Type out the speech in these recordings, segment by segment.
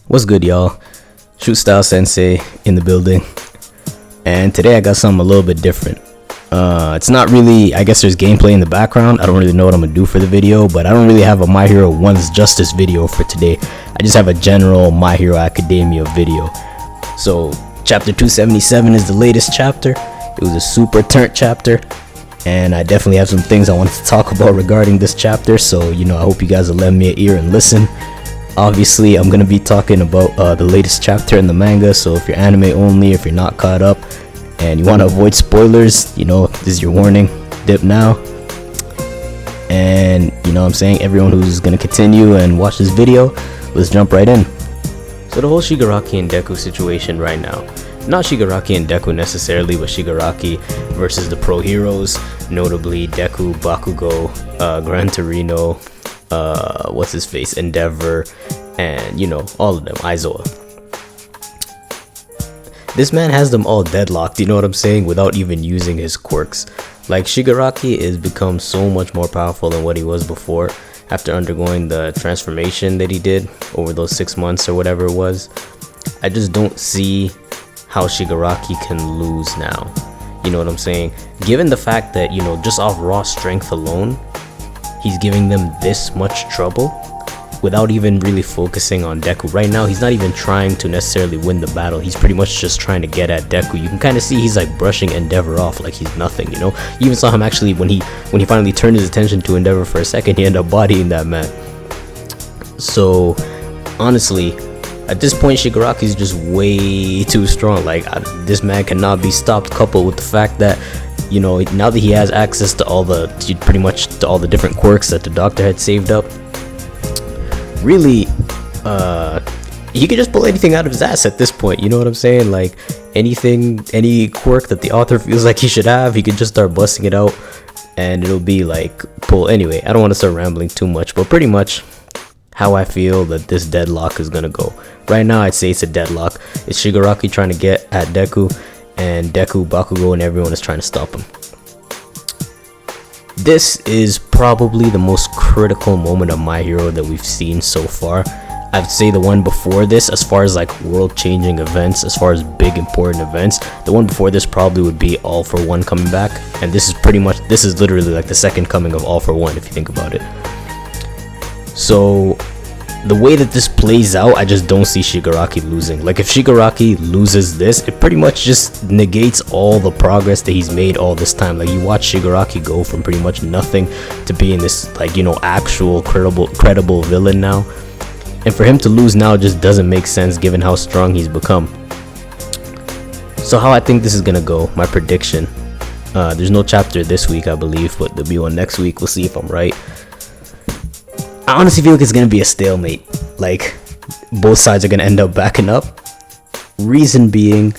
What's good, y'all? ShootStyleSensei in the building, and today I got something a little bit different. It's not really, I guess there's gameplay in the background. I don't really know what I'm gonna do for the video, but I don't really have a My Hero One's Justice video for today. I just have a general My Hero Academia video. So chapter 277 is the latest chapter. It was a super turnt chapter, and I definitely have some things I wanted to talk about regarding this chapter, so I hope you guys will lend me an ear and listen. Obviously, I'm gonna be talking about the latest chapter in the manga, so if you're anime only, if you're not caught up and you want to avoid spoilers, this is your warning. Dip now. And what I'm saying, everyone who's gonna continue and watch this video, let's jump right in. So the whole Shigaraki and Deku situation right now, not Shigaraki and Deku necessarily, but Shigaraki versus the pro heroes, notably Deku, Bakugou, Gran Torino, what's his face, Endeavor, and all of them, Aizawa. This man has them all deadlocked, what I'm saying, without even using his quirks. Like, Shigaraki has become so much more powerful than what he was before after undergoing the transformation that he did over those 6 months or whatever it was. I just don't see how Shigaraki can lose now. You know what I'm saying? Given the fact that, just off raw strength alone, he's giving them this much trouble without even really focusing on Deku. Right now, he's not even trying to necessarily win the battle. He's pretty much just trying to get at Deku. You can kind of see he's like brushing Endeavor off like he's nothing, You even saw him actually when he finally turned his attention to Endeavor for a second, he ended up bodying that man. So, honestly, at this point, Shigaraki is just way too strong. Like, this man cannot be stopped, coupled with the fact that now that he has access to all the different quirks that the doctor had saved up, really he could just pull anything out of his ass at this point. You know what I'm saying? Like, any quirk that the author feels like he should have, he could just start busting it out and it'll be like pull. Anyway, I don't want to start rambling too much, but pretty much how I feel that this deadlock is gonna go. Right now, I'd say it's a deadlock. It's Shigaraki trying to get at Deku, and Deku, Bakugou, and everyone is trying to stop him. This is probably the most critical moment of My Hero that we've seen so far. I'd say the one before this, as far as like world-changing events, as far as big important events, the one before this probably would be All for One coming back, and this is literally like the second coming of All for One if you think about it. So the way that this plays out, I just don't see Shigaraki losing. Like, if Shigaraki loses this, it pretty much just negates all the progress that he's made all this time. Like, you watch Shigaraki go from pretty much nothing to being this, actual credible villain now. And for him to lose now just doesn't make sense given how strong he's become. So how I think this is gonna go, my prediction. There's no chapter this week, I believe, but there'll be one next week. We'll see if I'm right. I honestly feel like it's gonna be a stalemate. Like, both sides are gonna end up backing up. Reason being,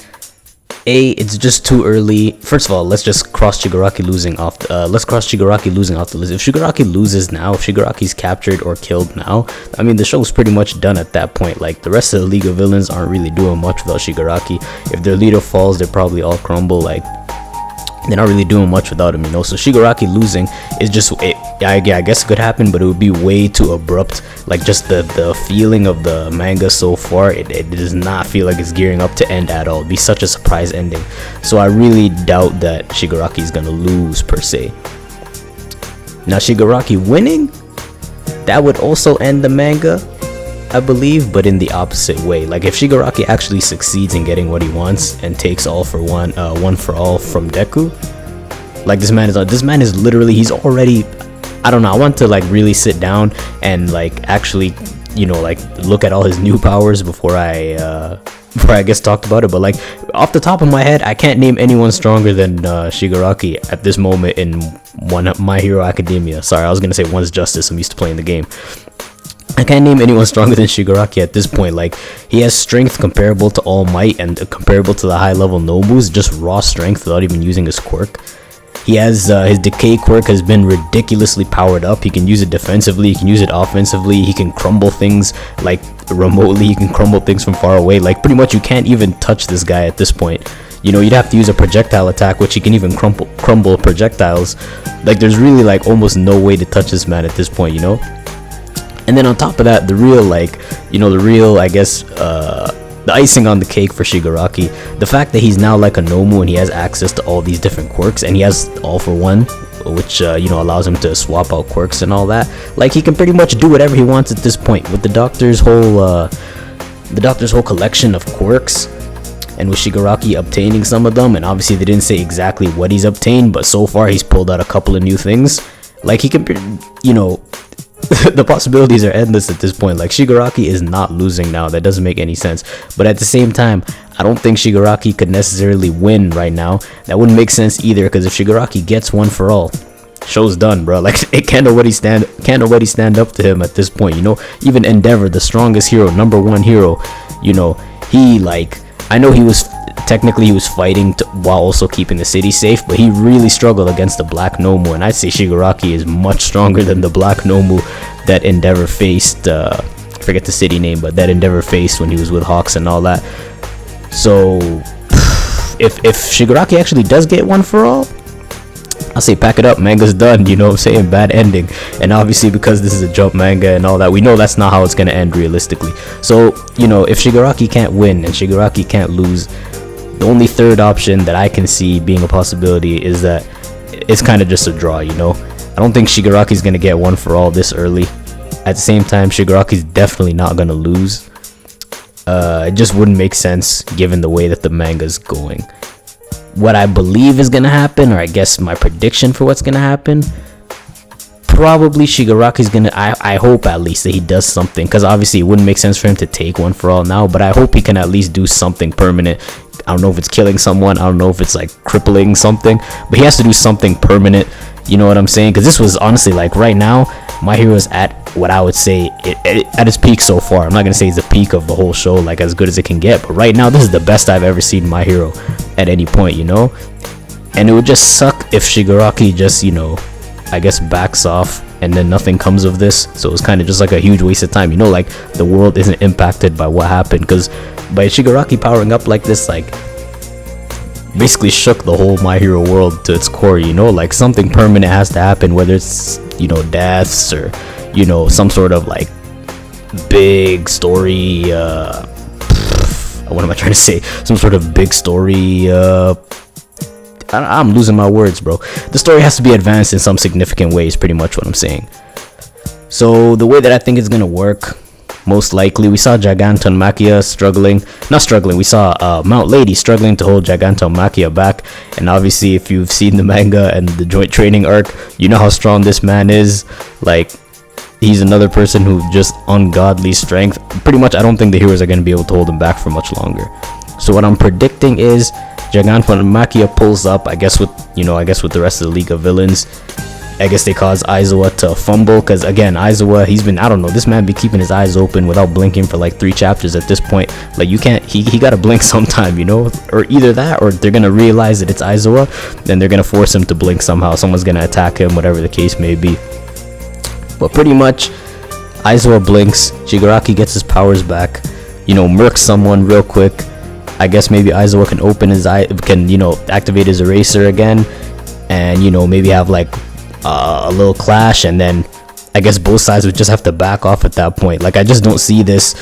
it's just too early. First of all, let's just cross Shigaraki losing off. Let's cross Shigaraki losing off the list. If Shigaraki loses now, if Shigaraki's captured or killed now, I mean, the show's pretty much done at that point. Like, the rest of the League of Villains aren't really doing much without Shigaraki. If their leader falls, they probably all crumble. Like, they're not really doing much without him, So Shigaraki losing is just, I guess it could happen, but it would be way too abrupt. Like, just the feeling of the manga so far, it does not feel like it's gearing up to end at all. It'd be such a surprise ending. So I really doubt that Shigaraki is gonna lose per se. Now, Shigaraki winning, that would also end the manga, I believe, but in the opposite way. Like, if Shigaraki actually succeeds in getting what he wants and takes All for One, One for All from Deku, like, this man is literally, he's already, I don't know, I want to like really sit down and like actually, look at all his new powers before I guess talked about it. But like, off the top of my head, I can't name anyone stronger than Shigaraki at this moment in My Hero Academia. Sorry, I was gonna say One's Justice. I'm used to playing the game. I can't name anyone stronger than Shigaraki at this point. Like, he has strength comparable to All Might and comparable to the high level Nobus, just raw strength without even using his quirk. He has his decay quirk has been ridiculously powered up. He can use it defensively, he can use it offensively, he can crumble things like remotely, he can crumble things from far away. Like, pretty much you can't even touch this guy at this point. You'd have to use a projectile attack, which he can even crumble projectiles. Like, there's really like almost no way to touch this man at this point, And then on top of that, the real, like, the real, I guess, the icing on the cake for Shigaraki, the fact that he's now like a Nomu and he has access to all these different quirks, and he has all for one, which allows him to swap out quirks and all that. Like, he can pretty much do whatever he wants at this point with the doctor's whole collection of quirks, and with Shigaraki obtaining some of them. And obviously they didn't say exactly what he's obtained, but so far he's pulled out a couple of new things. Like, he can, the possibilities are endless at this point. Like, Shigaraki is not losing now. That doesn't make any sense. But at the same time, I don't think Shigaraki could necessarily win right now. That wouldn't make sense either, because if Shigaraki gets one for all, show's done, bro. Like, it can't nobody stand up to him at this point. Even Endeavor, the strongest hero, number one hero, he, like, I know he was fighting while also keeping the city safe, but he really struggled against the Black Nomu, and I'd say Shigaraki is much stronger than the Black Nomu that Endeavor faced. Forget the city name, but that Endeavor faced when he was with Hawks and all that. So if Shigaraki actually does get one for all, I'll say pack it up, manga's done. I'm saying? Bad ending. And obviously, because this is a Jump manga and all that, we know that's not how it's gonna end realistically. So if Shigaraki can't win and Shigaraki can't lose, the only third option that I can see being a possibility is that it's kind of just a draw. I don't think Shigaraki's gonna get one for all this early. At the same time, Shigaraki's definitely not gonna lose. It just wouldn't make sense given the way that the manga's going. What I believe is gonna happen, or I guess my prediction for what's gonna happen, probably Shigaraki's gonna, I hope at least that he does something, because obviously it wouldn't make sense for him to take one for all now, but I hope he can at least do something permanent. I don't know if it's killing someone, I don't know if it's like crippling something, but he has to do something permanent. You know what I'm saying? Because this was honestly, like, right now My Hero is at what I would say at its peak so far. I'm not gonna say it's the peak of the whole show, like as good as it can get, but right now this is the best I've ever seen My Hero at any point, and it would just suck if Shigaraki just I guess backs off and then nothing comes of this. So it's kind of just like a huge waste of time, like the world isn't impacted by what happened, because by Shigaraki powering up like this, like, basically shook the whole My Hero world to its core. Like, something permanent has to happen, whether it's deaths or some sort of like big story, what am I trying to say, some sort of big story, I'm losing my words, bro. The story has to be advanced in some significant way is pretty much what I'm saying. So the way that I think it's gonna work, most likely, we saw Gigantomachia we saw Mount Lady struggling to hold Gigantomachia back, and obviously if you've seen the manga and the joint training arc, you know how strong this man is. Like, he's another person who just ungodly strength. Pretty much, I don't think the heroes are going to be able to hold him back for much longer. So what I'm predicting is Gigantomachia pulls up, I guess with the rest of the League of Villains. I guess they cause Aizawa to fumble, because again, Aizawa, this man be keeping his eyes open without blinking for like 3 chapters at this point. Like, you can't, he gotta blink sometime, or either that, or they're gonna realize that it's Aizawa, then they're gonna force him to blink somehow. Someone's gonna attack him, whatever the case may be. But pretty much, Aizawa blinks, Shigaraki gets his powers back, murks someone real quick. I guess maybe Aizawa can open his eye, activate his erasure again, and maybe have like a little clash, and then I guess both sides would just have to back off at that point. Like, I just don't see this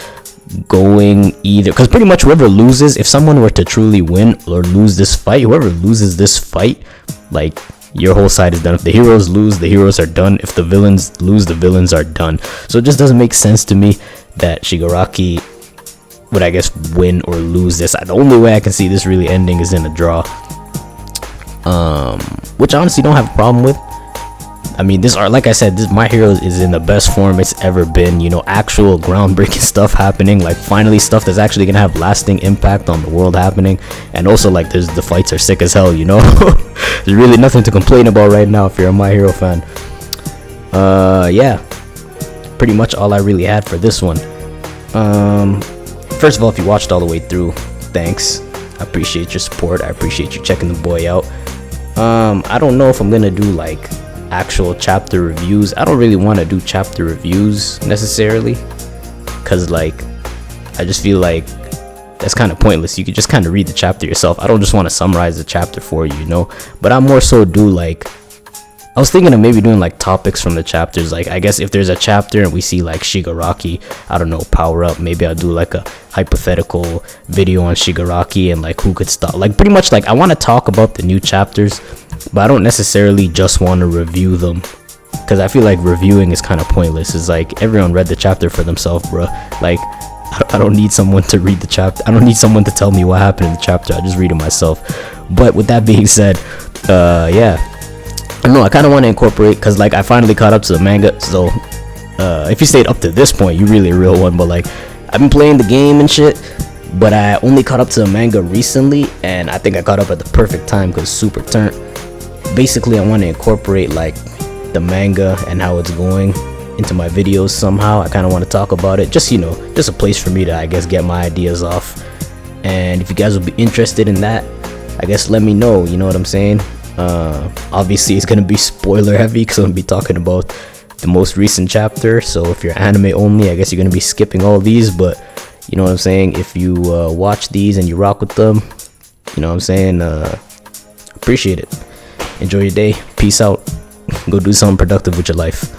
going either, because pretty much whoever loses, if someone were to truly win or lose this fight, whoever loses this fight, like, your whole side is done. If the heroes lose, the heroes are done. If the villains lose, the villains are done. So it just doesn't make sense to me that Shigaraki would, I guess, win or lose this. The only way I can see this really ending is in a draw, which I honestly don't have a problem with. I mean, like I said, this My Hero is in the best form it's ever been. Actual groundbreaking stuff happening, like finally stuff that's actually gonna have lasting impact on the world happening, and also like the fights are sick as hell. There's really nothing to complain about right now if you're a My Hero fan. Yeah, pretty much all I really had for this one. First of all, if you watched all the way through, thanks. I appreciate your support. I appreciate you checking the boy out. I don't know if I'm gonna do like actual chapter reviews. I don't really want to do chapter reviews necessarily, because like I just feel like that's kind of pointless. You could just kind of read the chapter yourself. I don't just want to summarize the chapter for you, but I more so do like I was thinking of maybe doing like topics from the chapters. Like, I guess if there's a chapter and we see like Shigaraki, I don't know, power up, maybe I'll do like a hypothetical video on Shigaraki and like who could stop. Like, pretty much like I want to talk about the new chapters, but I don't necessarily just want to review them, because I feel like reviewing is kind of pointless. It's like everyone read the chapter for themselves, bro. Like, I don't need someone to read the chapter. I don't need someone to tell me what happened in the chapter. I just read it myself. But with that being said, yeah, I don't know, I kind of want to incorporate, because like I finally caught up to the manga. So if you stayed up to this point, you really a real one. But like, I've been playing the game and shit, but I only caught up to the manga recently, and I think I caught up at the perfect time because super turnt. Basically, I want to incorporate like the manga and how it's going into my videos somehow. I kind of want to talk about it, just, you know, just a place for me to, I guess, get my ideas off. And if you guys would be interested in that, I guess let me know, you know what I'm saying? Obviously it's gonna be spoiler heavy because I'm gonna be talking about the most recent chapter, so if you're anime only, I guess you're gonna be skipping all these. But you know what I'm saying, if you watch these and you rock with them, you know what I'm saying, appreciate it. Enjoy your day, peace out, go do something productive with your life.